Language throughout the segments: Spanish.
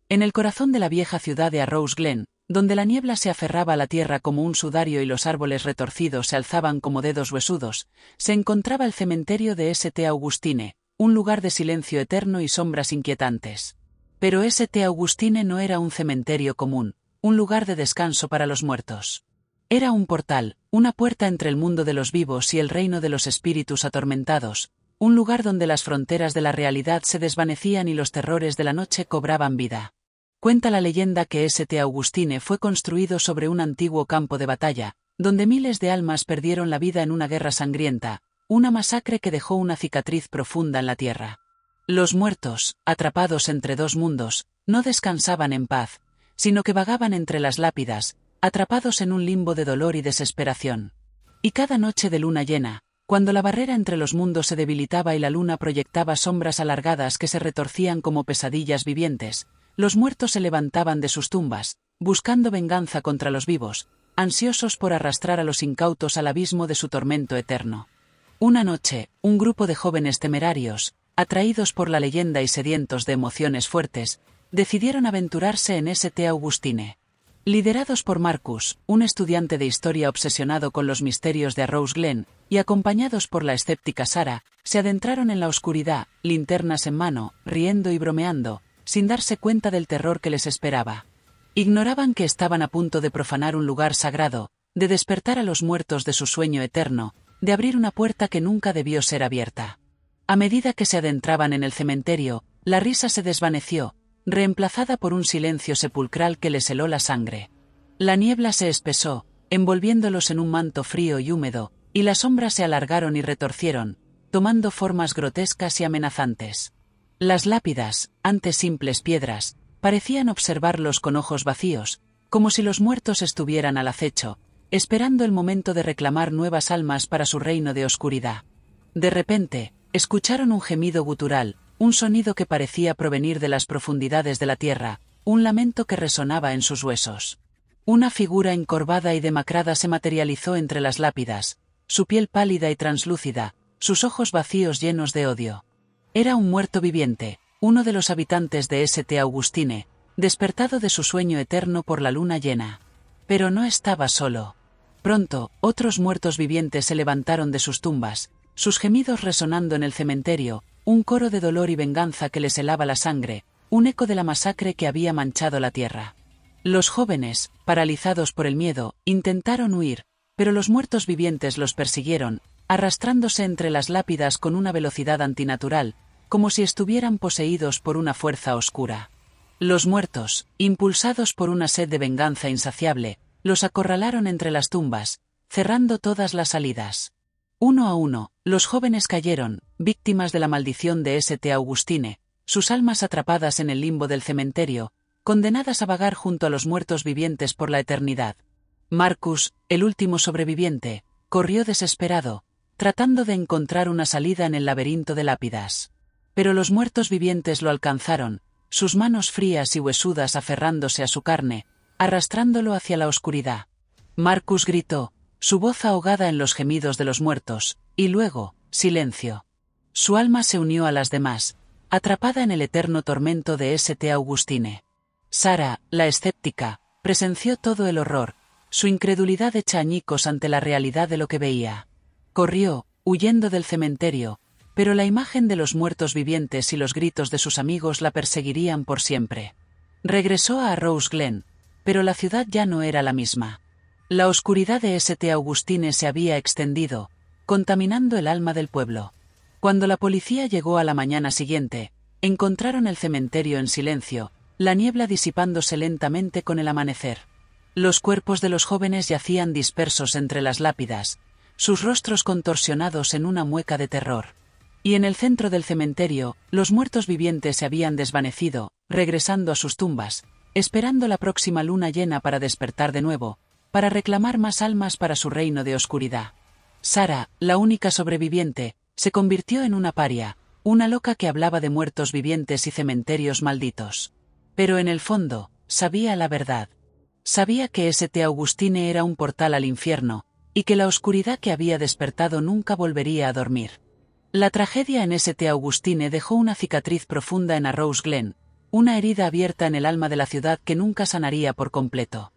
En el corazón de la vieja ciudad de Arrows Glen, donde la niebla se aferraba a la tierra como un sudario y los árboles retorcidos se alzaban como dedos huesudos, se encontraba el cementerio de St. Augustine, un lugar de silencio eterno y sombras inquietantes. Pero St. Augustine no era un cementerio común, un lugar de descanso para los muertos. Era un portal, una puerta entre el mundo de los vivos y el reino de los espíritus atormentados, un lugar donde las fronteras de la realidad se desvanecían y los terrores de la noche cobraban vida. Cuenta la leyenda que St. Augustine fue construido sobre un antiguo campo de batalla, donde miles de almas perdieron la vida en una guerra sangrienta, una masacre que dejó una cicatriz profunda en la tierra. Los muertos, atrapados entre dos mundos, no descansaban en paz, sino que vagaban entre las lápidas, atrapados en un limbo de dolor y desesperación. Y cada noche de luna llena, cuando la barrera entre los mundos se debilitaba y la luna proyectaba sombras alargadas que se retorcían como pesadillas vivientes, los muertos se levantaban de sus tumbas, buscando venganza contra los vivos, ansiosos por arrastrar a los incautos al abismo de su tormento eterno. Una noche, un grupo de jóvenes temerarios, atraídos por la leyenda y sedientos de emociones fuertes, decidieron aventurarse en St. Augustine. Liderados por Marcus, un estudiante de historia obsesionado con los misterios de Arrows Glen, y acompañados por la escéptica Sarah, se adentraron en la oscuridad, linternas en mano, riendo y bromeando, sin darse cuenta del terror que les esperaba. Ignoraban que estaban a punto de profanar un lugar sagrado, de despertar a los muertos de su sueño eterno, de abrir una puerta que nunca debió ser abierta. A medida que se adentraban en el cementerio, la risa se desvaneció, reemplazada por un silencio sepulcral que les heló la sangre. La niebla se espesó, envolviéndolos en un manto frío y húmedo, y las sombras se alargaron y retorcieron, tomando formas grotescas y amenazantes. Las lápidas, antes simples piedras, parecían observarlos con ojos vacíos, como si los muertos estuvieran al acecho, esperando el momento de reclamar nuevas almas para su reino de oscuridad. De repente, escucharon un gemido gutural, un sonido que parecía provenir de las profundidades de la tierra, un lamento que resonaba en sus huesos. Una figura encorvada y demacrada se materializó entre las lápidas, su piel pálida y translúcida, sus ojos vacíos llenos de odio. Era un muerto viviente, uno de los habitantes de St. Augustine, despertado de su sueño eterno por la luna llena. Pero no estaba solo. Pronto, otros muertos vivientes se levantaron de sus tumbas, sus gemidos resonando en el cementerio, un coro de dolor y venganza que les helaba la sangre, un eco de la masacre que había manchado la tierra. Los jóvenes, paralizados por el miedo, intentaron huir, pero los muertos vivientes los persiguieron, arrastrándose entre las lápidas con una velocidad antinatural, como si estuvieran poseídos por una fuerza oscura. Los muertos, impulsados por una sed de venganza insaciable, los acorralaron entre las tumbas, cerrando todas las salidas. Uno a uno, los jóvenes cayeron, víctimas de la maldición de St. Augustine, sus almas atrapadas en el limbo del cementerio, condenadas a vagar junto a los muertos vivientes por la eternidad. Marcus, el último sobreviviente, corrió desesperado, tratando de encontrar una salida en el laberinto de lápidas. Pero los muertos vivientes lo alcanzaron, sus manos frías y huesudas aferrándose a su carne, arrastrándolo hacia la oscuridad. Marcus gritó, su voz ahogada en los gemidos de los muertos, y luego, silencio. Su alma se unió a las demás, atrapada en el eterno tormento de St. Augustine. Sarah, la escéptica, presenció todo el horror, su incredulidad hecha añicos ante la realidad de lo que veía. Corrió, huyendo del cementerio, pero la imagen de los muertos vivientes y los gritos de sus amigos la perseguirían por siempre. Regresó a Arrows Glen, pero la ciudad ya no era la misma. La oscuridad de St. Augustine se había extendido, contaminando el alma del pueblo. Cuando la policía llegó a la mañana siguiente, encontraron el cementerio en silencio, la niebla disipándose lentamente con el amanecer. Los cuerpos de los jóvenes yacían dispersos entre las lápidas, sus rostros contorsionados en una mueca de terror. Y en el centro del cementerio, los muertos vivientes se habían desvanecido, regresando a sus tumbas, esperando la próxima luna llena para despertar de nuevo, para reclamar más almas para su reino de oscuridad. Sarah, la única sobreviviente, se convirtió en una paria, una loca que hablaba de muertos vivientes y cementerios malditos. Pero en el fondo, sabía la verdad. Sabía que St. Augustine era un portal al infierno, y que la oscuridad que había despertado nunca volvería a dormir. La tragedia en St. Augustine dejó una cicatriz profunda en Arrows Glen, una herida abierta en el alma de la ciudad que nunca sanaría por completo.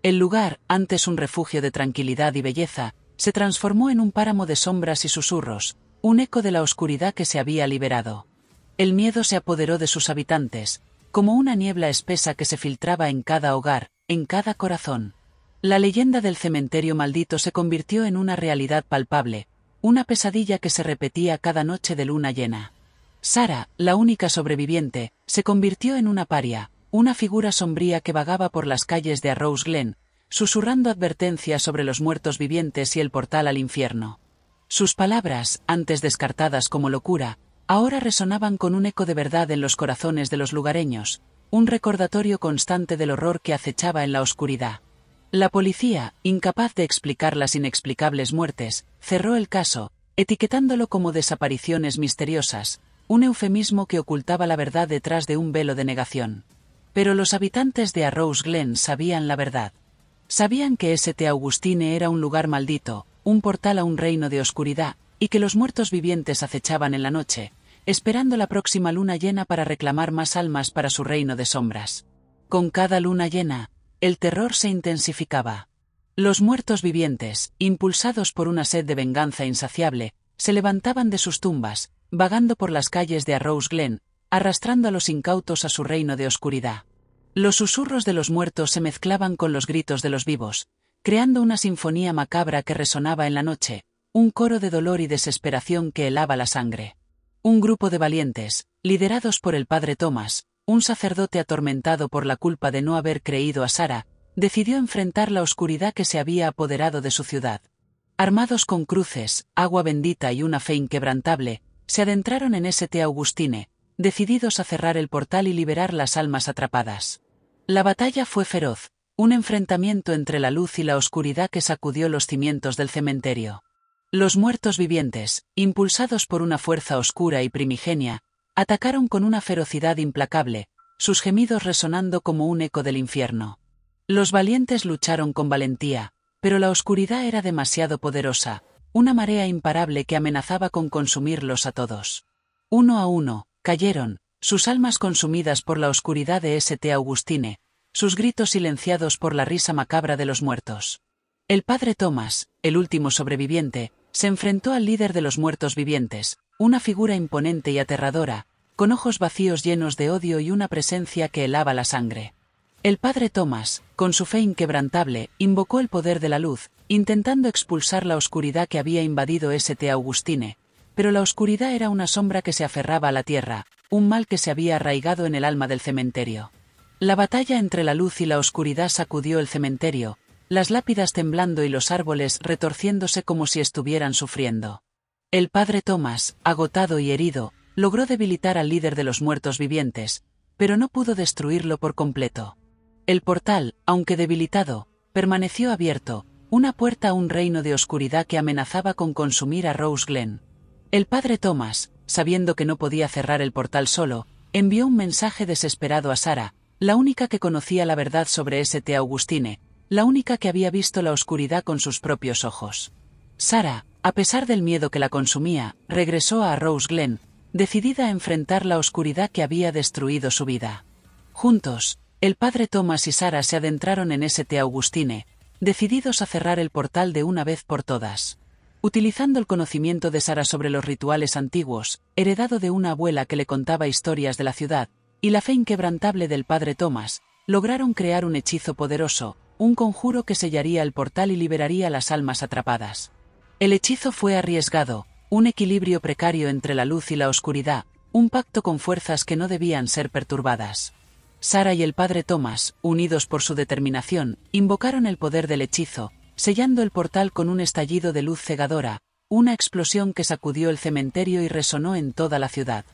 El lugar, antes un refugio de tranquilidad y belleza, se transformó en un páramo de sombras y susurros, un eco de la oscuridad que se había liberado. El miedo se apoderó de sus habitantes, como una niebla espesa que se filtraba en cada hogar, en cada corazón. La leyenda del cementerio maldito se convirtió en una realidad palpable, una pesadilla que se repetía cada noche de luna llena. Sarah, la única sobreviviente, se convirtió en una paria, una figura sombría que vagaba por las calles de Arrows Glen, susurrando advertencias sobre los muertos vivientes y el portal al infierno. Sus palabras, antes descartadas como locura, ahora resonaban con un eco de verdad en los corazones de los lugareños, un recordatorio constante del horror que acechaba en la oscuridad. La policía, incapaz de explicar las inexplicables muertes, cerró el caso, etiquetándolo como desapariciones misteriosas, un eufemismo que ocultaba la verdad detrás de un velo de negación. Pero los habitantes de Arrows Glen sabían la verdad. Sabían que St. Augustine era un lugar maldito, un portal a un reino de oscuridad, y que los muertos vivientes acechaban en la noche, esperando la próxima luna llena para reclamar más almas para su reino de sombras. Con cada luna llena, el terror se intensificaba. Los muertos vivientes, impulsados por una sed de venganza insaciable, se levantaban de sus tumbas, vagando por las calles de Arrows Glen, arrastrando a los incautos a su reino de oscuridad. Los susurros de los muertos se mezclaban con los gritos de los vivos, creando una sinfonía macabra que resonaba en la noche, un coro de dolor y desesperación que helaba la sangre. Un grupo de valientes, liderados por el padre Thomas, un sacerdote atormentado por la culpa de no haber creído a Sarah, decidió enfrentar la oscuridad que se había apoderado de su ciudad. Armados con cruces, agua bendita y una fe inquebrantable, se adentraron en St. Augustine, decididos a cerrar el portal y liberar las almas atrapadas. La batalla fue feroz, un enfrentamiento entre la luz y la oscuridad que sacudió los cimientos del cementerio. Los muertos vivientes, impulsados por una fuerza oscura y primigenia, atacaron con una ferocidad implacable, sus gemidos resonando como un eco del infierno. Los valientes lucharon con valentía, pero la oscuridad era demasiado poderosa, una marea imparable que amenazaba con consumirlos a todos. Uno a uno, cayeron, sus almas consumidas por la oscuridad de St. Augustine, sus gritos silenciados por la risa macabra de los muertos. El padre Thomas, el último sobreviviente, se enfrentó al líder de los muertos vivientes, una figura imponente y aterradora, con ojos vacíos llenos de odio y una presencia que helaba la sangre. El padre Thomas, con su fe inquebrantable, invocó el poder de la luz, intentando expulsar la oscuridad que había invadido St. Augustine, pero la oscuridad era una sombra que se aferraba a la tierra, un mal que se había arraigado en el alma del cementerio. La batalla entre la luz y la oscuridad sacudió el cementerio, las lápidas temblando y los árboles retorciéndose como si estuvieran sufriendo. El padre Thomas, agotado y herido, logró debilitar al líder de los muertos vivientes, pero no pudo destruirlo por completo. El portal, aunque debilitado, permaneció abierto, una puerta a un reino de oscuridad que amenazaba con consumir a Arrows Glen. El padre Thomas, sabiendo que no podía cerrar el portal solo, envió un mensaje desesperado a Sarah, la única que conocía la verdad sobre St. Augustine, la única que había visto la oscuridad con sus propios ojos. Sarah, a pesar del miedo que la consumía, regresó a Arrows Glen, decidida a enfrentar la oscuridad que había destruido su vida. Juntos, el padre Thomas y Sarah se adentraron en St. Augustine, decididos a cerrar el portal de una vez por todas. Utilizando el conocimiento de Sarah sobre los rituales antiguos, heredado de una abuela que le contaba historias de la ciudad, y la fe inquebrantable del padre Thomas, lograron crear un hechizo poderoso, un conjuro que sellaría el portal y liberaría las almas atrapadas. El hechizo fue arriesgado, un equilibrio precario entre la luz y la oscuridad, un pacto con fuerzas que no debían ser perturbadas. Sarah y el padre Thomas, unidos por su determinación, invocaron el poder del hechizo, sellando el portal con un estallido de luz cegadora, una explosión que sacudió el cementerio y resonó en toda la ciudad.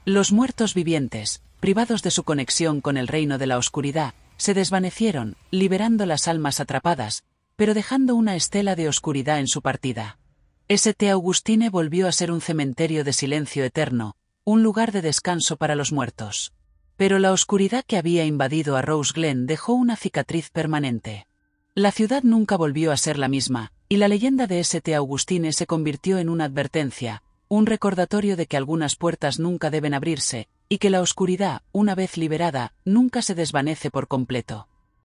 Los muertos vivientes, privados de su conexión con el reino de la oscuridad, se desvanecieron, liberando las almas atrapadas, pero dejando una estela de oscuridad en su partida. St. Augustine volvió a ser un cementerio de silencio eterno, un lugar de descanso para los muertos. Pero la oscuridad que había invadido Arrows Glen dejó una cicatriz permanente. La ciudad nunca volvió a ser la misma, y la leyenda de St. Augustine se convirtió en una advertencia, un recordatorio de que algunas puertas nunca deben abrirse, y que la oscuridad, una vez liberada, nunca se desvanece por completo.